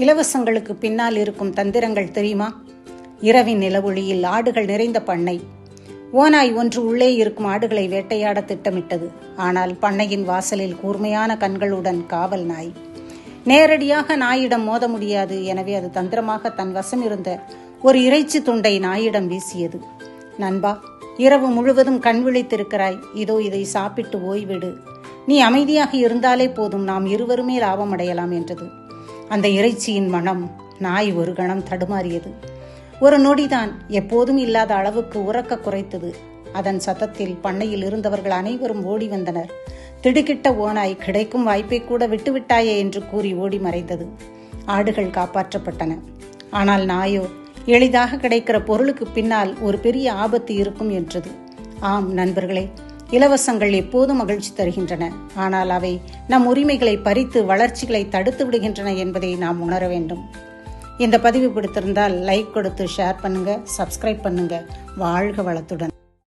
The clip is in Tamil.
இலவசங்களுக்கு பின்னால் இருக்கும் தந்திரங்கள் தெரியுமா? இரவின் நிலவொளியில் ஆடுகள் நிறைந்த பண்ணை. ஓநாய் ஒன்று உள்ளே இருக்கும் ஆடுகளை வேட்டையாட திட்டமிட்டது. ஆனால் பண்ணையின் வாசலில் கூர்மையான கண்களுடன் காவல் நாய். நேரடியாக நாயிடம் மோத முடியாது. எனவே அது தந்திரமாக தன் வசம் இருந்த ஒரு இறைச்சி துண்டை நாயிடம் வீசியது. நண்பா, இரவு முழுவதும் கண் விழித்திருக்கிறாய், இதோ இதை சாப்பிட்டு ஓய்விடு. நீ அமைதியாக இருந்தாலே போதும், நாம் இருவருமே லாபம் அடையலாம் என்றது. அந்த இறைச்சியின் மனம் நாய் ஒரு கணம் தடுமாறியது. ஒரு நொடிதான், எப்போதும் இல்லாத அளவுக்கு உரக்க குறைத்தது. அதன் சத்தத்தில் பண்ணையில் இருந்தவர்கள் அனைவரும் ஓடி வந்தனர். திடுக்கிட்ட ஓநாய் கிடைக்கும் வாய்ப்பை கூட விட்டுவிட்டாயே என்று கூறி ஓடி மறைந்தது. ஆடுகள் காப்பாற்றப்பட்டன. ஆனால் நாயோ எளிதாக கிடைக்கிற பொருளுக்கு பின்னால் ஒரு பெரிய ஆபத்து இருக்கும் என்றது. ஆம் நண்பர்களே, இலவசங்கள் எப்போதும் மகிழ்ச்சி தருகின்றன. ஆனால் அவை நம் உரிமைகளை பறித்து வளர்ச்சிகளை தடுத்து விடுகின்றன என்பதை நாம் உணர வேண்டும். இந்த பதிவு பிடித்திருந்தால் லைக் கொடுத்து ஷேர் பண்ணுங்க, சப்ஸ்கிரைப் பண்ணுங்க. வாழ்க வளத்துடன்.